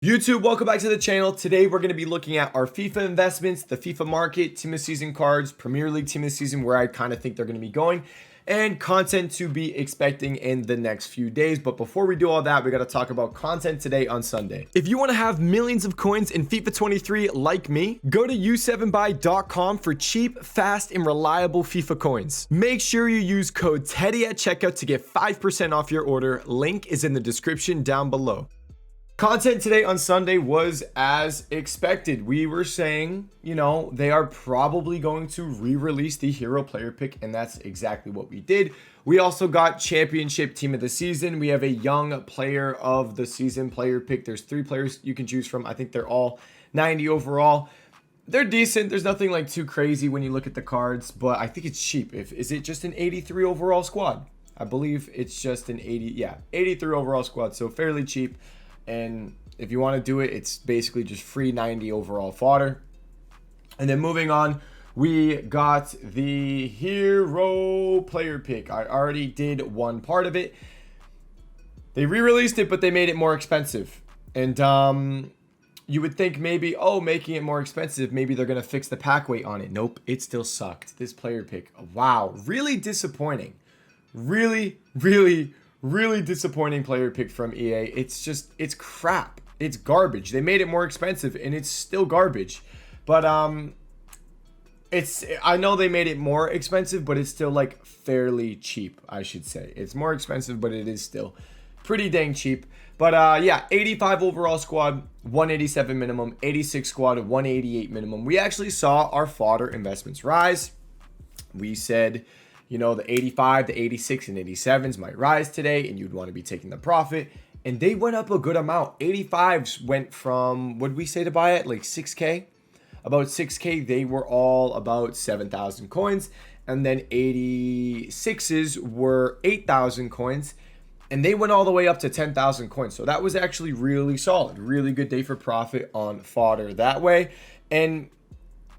YouTube, welcome back to the channel. Today we're going to be looking at our FIFA investments, the FIFA market, team of season cards, Premier League team of season, where I kind of think they're going to be going, and content to be expecting in the next few days. But before we do all that, we got to talk about content today on Sunday. If you want to have millions of coins in FIFA 23 like me, go to u7buy.com for cheap, fast, and reliable FIFA coins. Make sure you use code TEDDY at checkout to get 5% off your order. Link is in the description down below. Content today on Sunday was as expected. We were saying, they are probably going to re-release the hero player pick, and that's exactly what we did. We also got championship team of the season. We have a young player of the season player pick. There's 3 players you can choose from. I think they're all 90 overall. They're decent. There's nothing like too crazy when you look at the cards, but I think it's cheap. Is it just an 83 overall squad? I believe it's just an 83 overall squad, so fairly cheap. And if you want to do it, it's basically just free 90 overall fodder. And then moving on, we got the hero player pick. I already did one part of it. They re-released it, but they made it more expensive. And you would think maybe, making it more expensive, maybe they're going to fix the pack weight on it. Nope, it still sucked. This player pick, wow, really disappointing. Really disappointing player pick from EA. It's crap. It's garbage. They made it more expensive and it's still garbage. But I know they made it more expensive, but it's still like fairly cheap, I should say. It's more expensive, but it is still pretty dang cheap. But 85 overall squad, 187 minimum, 86 squad, 188 minimum. We actually saw our fodder investments rise. We said, the 85, the 86, and 87s might rise today, and you'd want to be taking the profit. And they went up a good amount. 85s went from, what did we say to buy it? Like 6K? About 6K. They were all about 7,000 coins. And then 86s were 8,000 coins. And they went all the way up to 10,000 coins. So that was actually really solid. Really good day for profit on fodder that way. And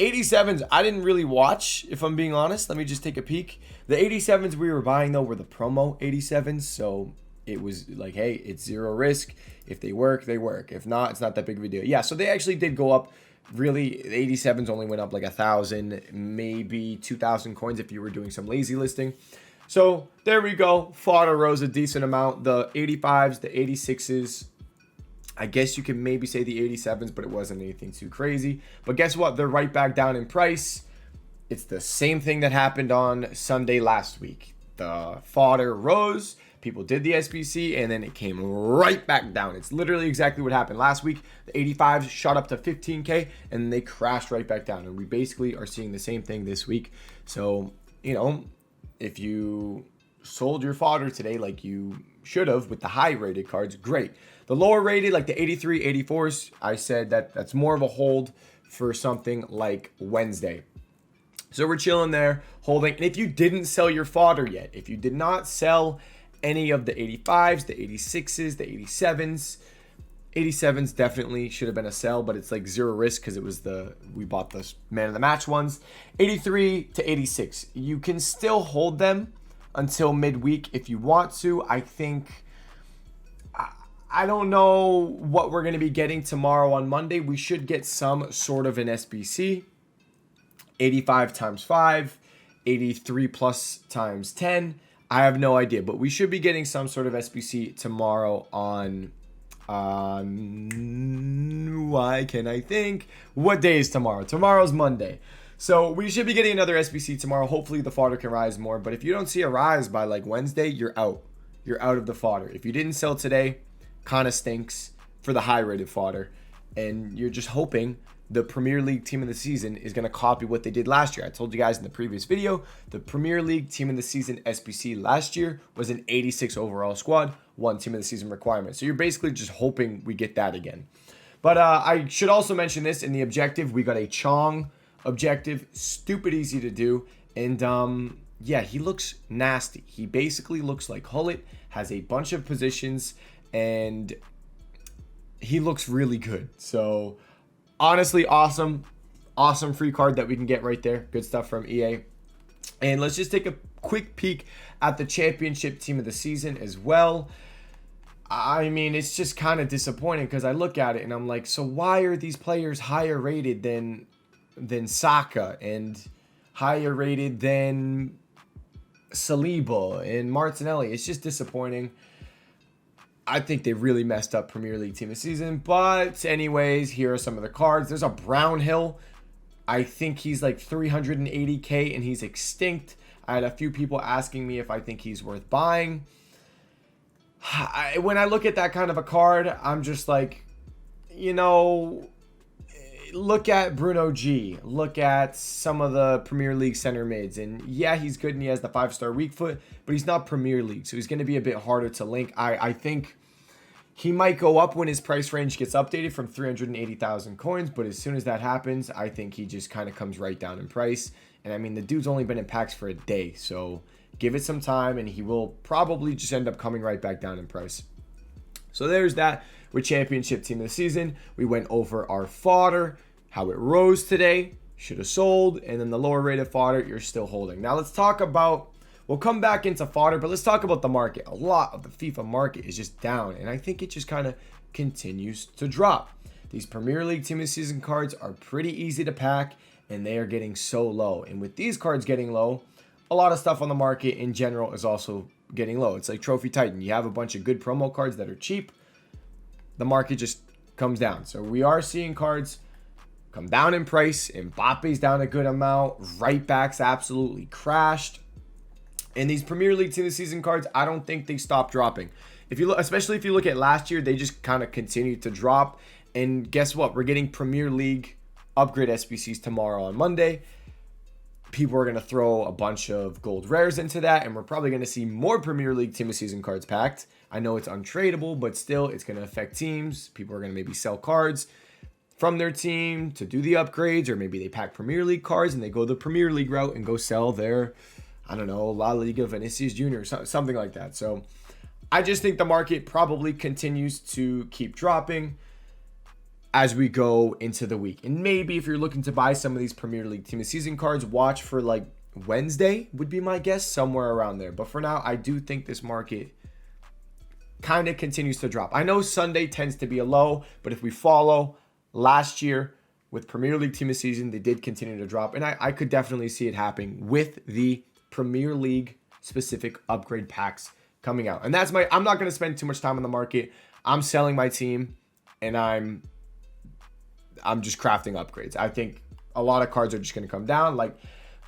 87s, I didn't really watch, if I'm being honest. Let me just take a peek. The 87s we were buying, though, were the promo 87s. So it was like, hey, it's zero risk. If they work, they work. If not, it's not that big of a deal. Yeah, so they actually did go up. Really, the 87s only went up like 1,000, maybe 2,000 coins if you were doing some lazy listing. So there we go. Fodder rose a decent amount. The 85s, the 86s, I guess you can maybe say the 87s, but it wasn't anything too crazy. But guess what? They're right back down in price. It's the same thing that happened on Sunday last week. The fodder rose, people did the SBC, and then it came right back down. It's literally exactly what happened last week. The 85s shot up to 15K, and they crashed right back down. And we basically are seeing the same thing this week. So, if you sold your fodder today like you should have with the high rated cards, great. The lower rated, like the 83, 84s, I said that's more of a hold for something like Wednesday. So we're chilling there, holding. And if you didn't sell your fodder yet, if you did not sell any of the 85s, the 86s, the 87s definitely should have been a sell, but it's like zero risk because we bought the man of the match ones. 83 to 86, you can still hold them until midweek if you want to. I don't know what we're going to be getting tomorrow on Monday. We should get some sort of an SBC. 85 times 5, 83 plus times 10. I have no idea, but we should be getting some sort of SBC tomorrow on why can I think? What day is tomorrow? Tomorrow's Monday. So we should be getting another SBC tomorrow. Hopefully the fodder can rise more. But if you don't see a rise by like Wednesday, you're out. You're out of the fodder. If you didn't sell today, kind of stinks for the high rated fodder. And you're just hoping the Premier League team of the season is going to copy what they did last year. I told you guys in the previous video, the Premier League team of the season SBC last year was an 86 overall squad, 1 team of the season requirement. So you're basically just hoping we get that again. But I should also mention this in the objective. We got a Chong objective, stupid easy to do. And yeah, he looks nasty. He basically looks like Hullet, has a bunch of positions, and he looks really good. So honestly, awesome free card that we can get right there. Good stuff from EA. And let's just take a quick peek at the championship team of the season as well. I mean, it's just kind of disappointing because I look at it and I'm like, so why are these players higher rated than Saka and higher rated than Saliba and Martinelli? It's just disappointing. I think they really messed up Premier League Team of the Season. But anyways, here are some of the cards. There's a Brownhill. I think he's like 380k and he's extinct. I had a few people asking me if I think he's worth buying. When I look at that kind of a card, I'm just like, you know, look at Bruno G. Look at some of the Premier League center mids. And yeah, he's good and he has the 5-star weak foot, but he's not Premier League. So he's going to be a bit harder to link. I think he might go up when his price range gets updated from 380,000 coins. But as soon as that happens, I think he just kind of comes right down in price. And I mean, the dude's only been in packs for a day. So give it some time and he will probably just end up coming right back down in price. So there's that with Championship Team of the Season. We went over our fodder, how it rose today, should have sold, and then the lower rated fodder you're still holding. Now let's talk about, we'll come back into fodder, but let's talk about the market. A lot of the FIFA market is just down, and I think it just kind of continues to drop. These Premier League Team of the Season cards are pretty easy to pack, and they are getting so low. And with these cards getting low, a lot of stuff on the market in general is also getting low. It's like Trophy Titan. You have a bunch of good promo cards that are cheap. The market just comes down. So we are seeing cards come down in price. Mbappe's down a good amount. Right backs absolutely crashed. And these Premier League Team of the Season cards, I don't think they stop dropping. If you look, especially if you look at last year, they just kind of continued to drop. And guess what? We're getting Premier League upgrade SBCs tomorrow on Monday. People are going to throw a bunch of gold rares into that, and we're probably going to see more Premier League Team of the Season cards packed. I know it's untradeable, but still, it's going to affect teams. People are going to maybe sell cards from their team to do the upgrades, or maybe they pack Premier League cards and they go the Premier League route and go sell their, I don't know, La Liga Vinicius Jr., something like that. So I just think the market probably continues to keep dropping as we go into the week. And maybe if you're looking to buy some of these Premier League Team of the Season cards, watch for like Wednesday would be my guess, somewhere around there. But for now, I do think this market kind of continues to drop. I know Sunday tends to be a low, but if we follow last year with Premier League Team of the Season, they did continue to drop. And I could definitely see it happening with the Premier League specific upgrade packs coming out. And that's I'm not going to spend too much time on the market. I'm selling my team and I'm just crafting upgrades. I think a lot of cards are just going to come down. Like,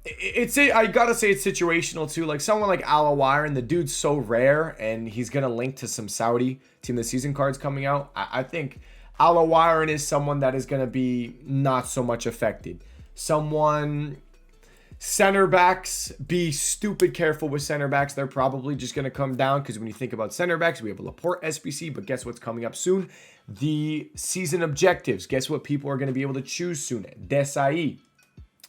I got to say it's situational too. Like someone like Al-Awire, and the dude's so rare and he's going to link to some Saudi Team of the Season cards coming out. I think Al-Awire is someone that is going to be not so much affected. Center backs, be stupid careful with center backs. They're probably just going to come down because when you think about center backs, we have a Laporte SBC, but guess what's coming up soon? The season objectives. Guess what people are going to be able to choose soon? Desai.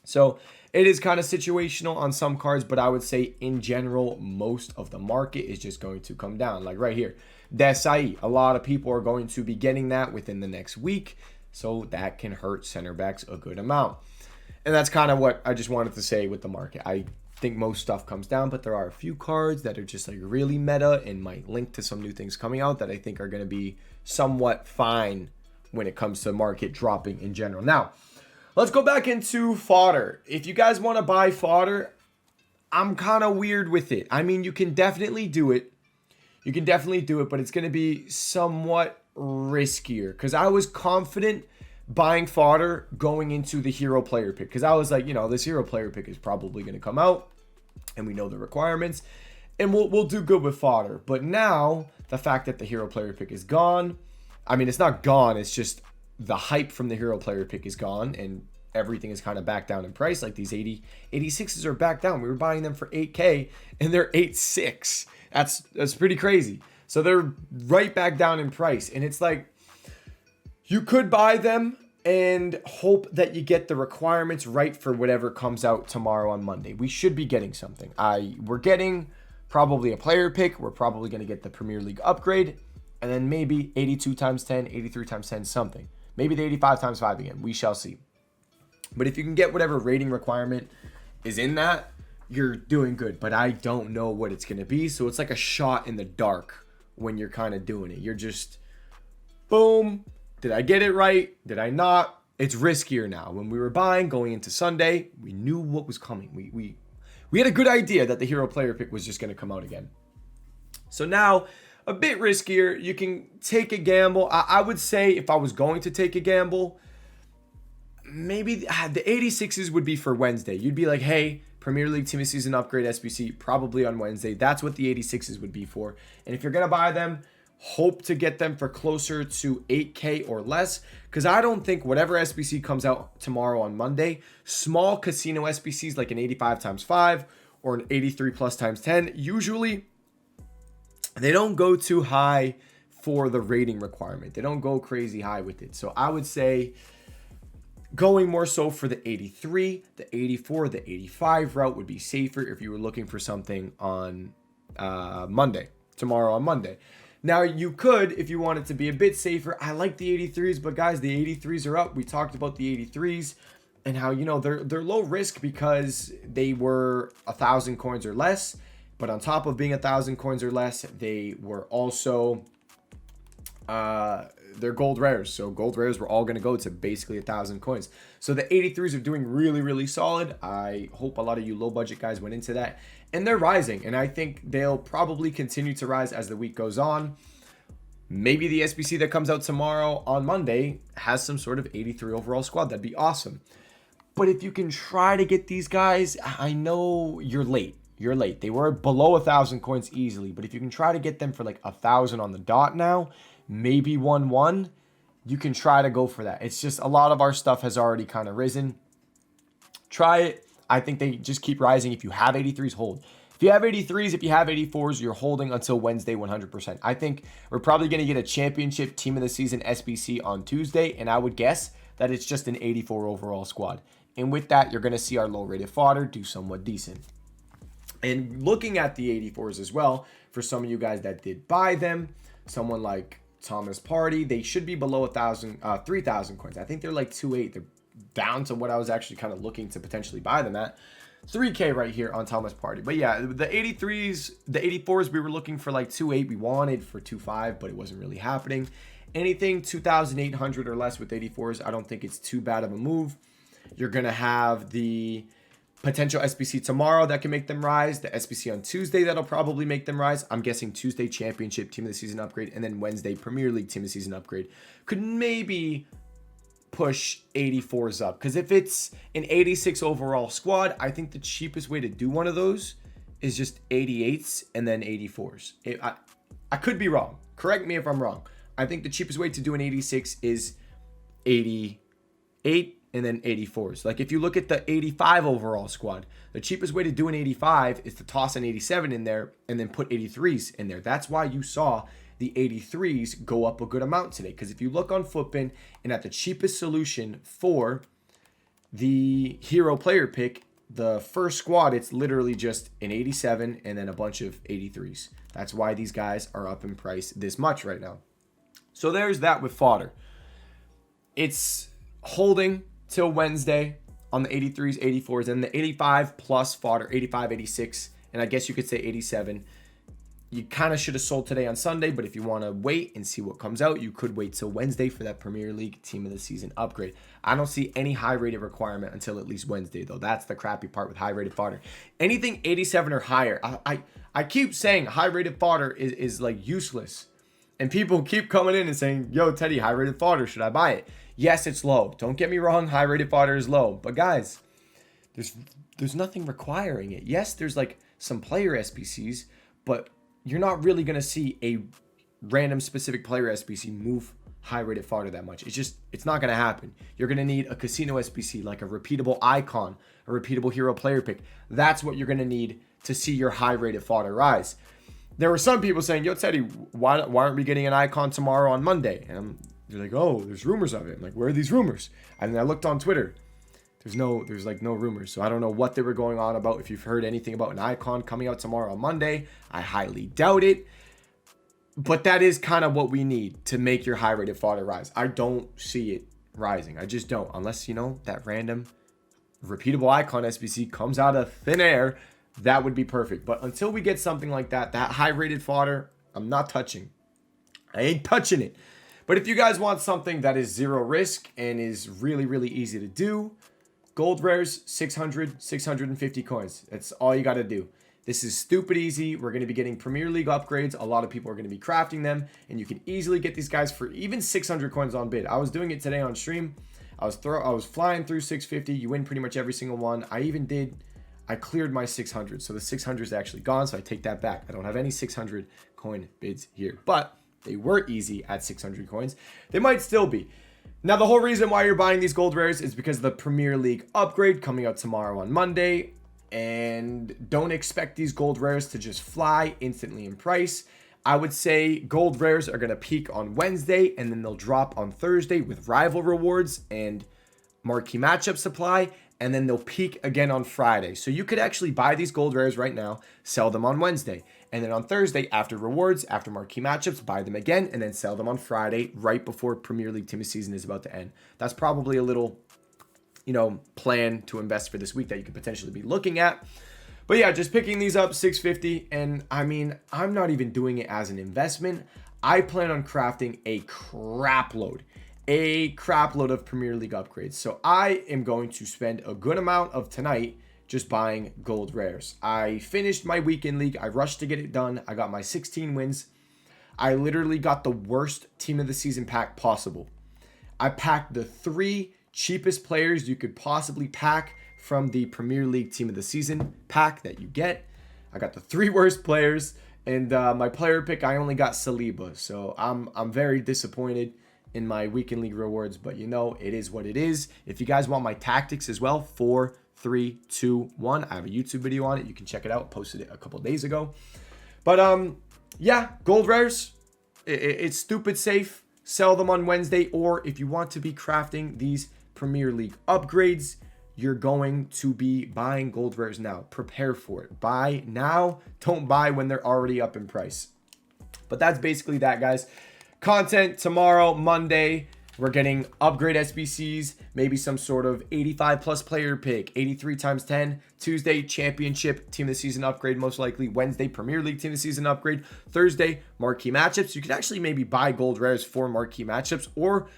So it is kind of situational on some cards, but I would say in general, most of the market is just going to come down. Like right here, Desai. A lot of people are going to be getting that within the next week. So that can hurt center backs a good amount. And that's kind of what I just wanted to say with the market. I think most stuff comes down, but there are a few cards that are just like really meta and might link to some new things coming out that I think are going to be somewhat fine when it comes to market dropping in general. Now, let's go back into fodder. If you guys want to buy fodder, I'm kind of weird with it. I mean, you can definitely do it. But it's going to be somewhat riskier because I was confident buying fodder going into the hero player pick because I was like, this hero player pick is probably going to come out and we know the requirements and we'll do good with fodder. But now the fact that the hero player pick is gone, I mean, it's not gone, it's just the hype from the hero player pick is gone and everything is kind of back down in price. Like these 86s are back down. We were buying them for 8K and they're 8.6. That's pretty crazy. So they're right back down in price. And it's like, you could buy them and hope that you get the requirements right for whatever comes out tomorrow on Monday. We should be getting something. We're getting probably a player pick. We're probably going to get the Premier League upgrade. And then maybe 82 times 10, 83 times 10, something. Maybe the 85 times 5 again. We shall see. But if you can get whatever rating requirement is in that, you're doing good. But I don't know what it's going to be. So it's like a shot in the dark when you're kind of doing it. You're just, boom, did I get it right? Did I not? It's riskier now. When we were buying going into Sunday, we knew what was coming. We had a good idea that the hero player pick was just going to come out again. So now, a bit riskier. You can take a gamble. I would say if I was going to take a gamble, maybe the 86s would be for Wednesday. You'd be like, hey, Premier League Team of Season Upgrade SBC, probably on Wednesday. That's what the 86s would be for. And if you're going to buy them, hope to get them for closer to 8K or less, because I don't think whatever SBC comes out tomorrow on Monday, small casino SBCs like an 85 times 5 or an 83 plus times 10, usually they don't go too high for the rating requirement. They don't go crazy high with it. So I would say going more so for the 83, the 84, the 85 route would be safer if you were looking for something on Monday, tomorrow on Monday. Now, you could, if you wanted to be a bit safer, I like the 83s, but guys, the 83s are up. We talked about the 83s and how, they're low risk because they were 1,000 coins or less. But on top of being 1,000 coins or less, they were also, they're gold rares. So gold rares were all going to go to basically 1,000 coins. So the 83s are doing really, really solid. I hope a lot of you low budget guys went into that. And they're rising, and I think they'll probably continue to rise as the week goes on. Maybe the SBC that comes out tomorrow on Monday has some sort of 83 overall squad. That'd be awesome. But if you can try to get these guys, I know you're late. You're late. They were below 1,000 coins easily, but if you can try to get them for like 1,000 on the dot now, maybe 1-1, you can try to go for that. It's just a lot of our stuff has already kind of risen. Try it. I think they just keep rising. If you have 83s, hold. If you have 83s, if you have 84s, you're holding until Wednesday 100%. I think we're probably going to get a championship team of the season SBC on Tuesday, and I would guess that it's just an 84 overall squad. And with that, you're going to see our low-rated fodder do somewhat decent. And looking at the 84s as well, for some of you guys that did buy them, someone like Thomas Party, they should be below 3,000 coins. I think they're like 2.8. They're down to what I was actually kind of looking to potentially buy them at. 3K right here on Thomas Party. But yeah, the 83s, the 84s, we were looking for like 2.8. We wanted for 2.5, but it wasn't really happening. Anything 2,800 or less with 84s, I don't think it's too bad of a move. You're going to have the potential SBC tomorrow that can make them rise. The SBC on Tuesday that'll probably make them rise. I'm guessing Tuesday Championship Team of the Season upgrade, and then Wednesday Premier League Team of the Season upgrade. Could maybe push 84s up, because if it's an 86 overall squad, I think the cheapest way to do one of those is just 88s and then 84s. I could be wrong. Correct me if I'm wrong. I think the cheapest way to do an 86 is 88 and then 84s. Like if you look at the 85 overall squad, the cheapest way to do an 85 is to toss an 87 in there and then put 83s in there. That's why you saw the 83s go up a good amount today. Because if you look on Footbin and at the cheapest solution for the hero player pick, the first squad, it's literally just an 87 and then a bunch of 83s. That's why these guys are up in price this much right now. So there's that with fodder. It's holding till Wednesday on the 83s, 84s, and the 85 plus fodder, 85, 86, and I guess you could say 87. You kind of should have sold today on Sunday, but if you want to wait and see what comes out, you could wait till Wednesday for that Premier League Team of the Season upgrade. I don't see any high-rated requirement until at least Wednesday, though. That's the crappy part with high-rated fodder. Anything 87 or higher, I keep saying high-rated fodder is like useless. And people keep coming in and saying, yo, Teddy, high-rated fodder, should I buy it? Yes, it's low. Don't get me wrong, high-rated fodder is low. But guys, there's nothing requiring it. Yes, there's like some player SBCs, but you're not really going to see a random specific player SBC move high-rated fodder that much. It's not going to happen. You're going to need a casino SBC, like a repeatable icon, a repeatable hero player pick. That's what you're going to need to see your high-rated fodder rise. There were some people saying, yo, Teddy, why aren't we getting an icon tomorrow on Monday? And they're like, oh, there's rumors of it. I'm like, where are these rumors? And then I looked on Twitter. There's like no rumors. So I don't know what they were going on about. If you've heard anything about an icon coming out tomorrow on Monday, I highly doubt it. But that is kind of what we need to make your high-rated fodder rise. I don't see it rising. I just don't. Unless, that random repeatable icon SBC comes out of thin air, that would be perfect. But until we get something like that, that high-rated fodder, I'm not touching. I ain't touching it. But if you guys want something that is zero risk and is really, really easy to do, gold rares, 600, 650 coins. That's all you got to do. This is stupid easy. We're going to be getting Premier League upgrades. A lot of people are going to be crafting them, and you can easily get these guys for even 600 coins on bid. I was doing it today on stream. I was flying through 650. You win pretty much every single one. I cleared my 600. So the 600 is actually gone. So I take that back. I don't have any 600 coin bids here, but they were easy at 600 coins. They might still be. Now, the whole reason why you're buying these gold rares is because of the Premier League upgrade coming out tomorrow on Monday. And don't expect these gold rares to just fly instantly in price. I would say gold rares are going to peak on Wednesday, and then they'll drop on Thursday with rival rewards and marquee matchup supply, and then they'll peak again on Friday. So you could actually buy these gold rares right now, sell them on Wednesday, and then on Thursday, after rewards, after marquee matchups, buy them again, and then sell them on Friday right before Premier League Team of Season is about to end. That's probably a little, plan to invest for this week that you could potentially be looking at. But yeah, just picking these up, 650. And I mean, I'm not even doing it as an investment. I plan on crafting a crap load of Premier League upgrades. So I am going to spend a good amount of tonight just buying gold rares. I finished my weekend league. I rushed to get it done. I got my 16 wins. I literally got the worst team of the season pack possible. I packed the 3 cheapest players you could possibly pack from the Premier League Team of the Season pack that you get. I got the 3 worst players, and my player pick, I only got Saliba. So I'm very disappointed in my weekend league rewards, but it is what it is. If you guys want my tactics as well, 4, 3, 2, 1. I have a YouTube video on it. You can check it out. Posted it a couple days ago. But yeah, gold rares. It's stupid safe. Sell them on Wednesday, or if you want to be crafting these Premier League upgrades, you're going to be buying gold rares now. Prepare for it. Buy now. Don't buy when they're already up in price. But that's basically that, guys. Content tomorrow, Monday. We're getting upgrade SBCs, maybe some sort of 85 plus player pick, 83 times 10. Tuesday, championship team of the season upgrade, most likely. Wednesday, Premier League team of the season upgrade. Thursday, marquee matchups. You could actually maybe buy gold rares for marquee matchups, or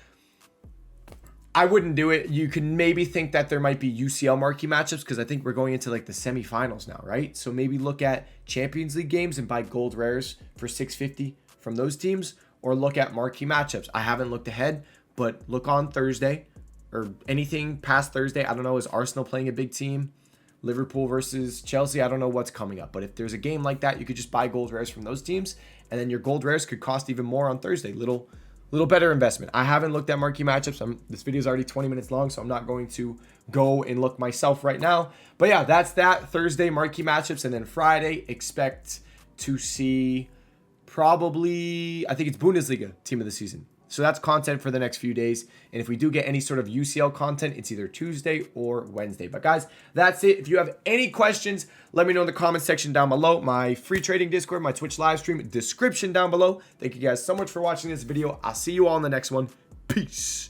I wouldn't do it. You can maybe think that there might be UCL marquee matchups, because I think we're going into like the semifinals now, right? So maybe look at Champions League games and buy gold rares for 650 from those teams, or look at marquee matchups. I haven't looked ahead, but look on Thursday or anything past Thursday. I don't know. Is Arsenal playing a big team? Liverpool versus Chelsea? I don't know what's coming up. But if there's a game like that, you could just buy gold rares from those teams. And then your gold rares could cost even more on Thursday. Little better investment. I haven't looked at marquee matchups. This video is already 20 minutes long, so I'm not going to go and look myself right now. But yeah, that's that. Thursday, marquee matchups. And then Friday, expect to see probably, I think it's Bundesliga team of the season. So that's content for the next few days. And if we do get any sort of UCL content, it's either Tuesday or Wednesday. But guys, that's it. If you have any questions, let me know in the comment section down below. My free trading Discord, my Twitch live stream, description down below. Thank you guys so much for watching this video. I'll see you all in the next one. Peace.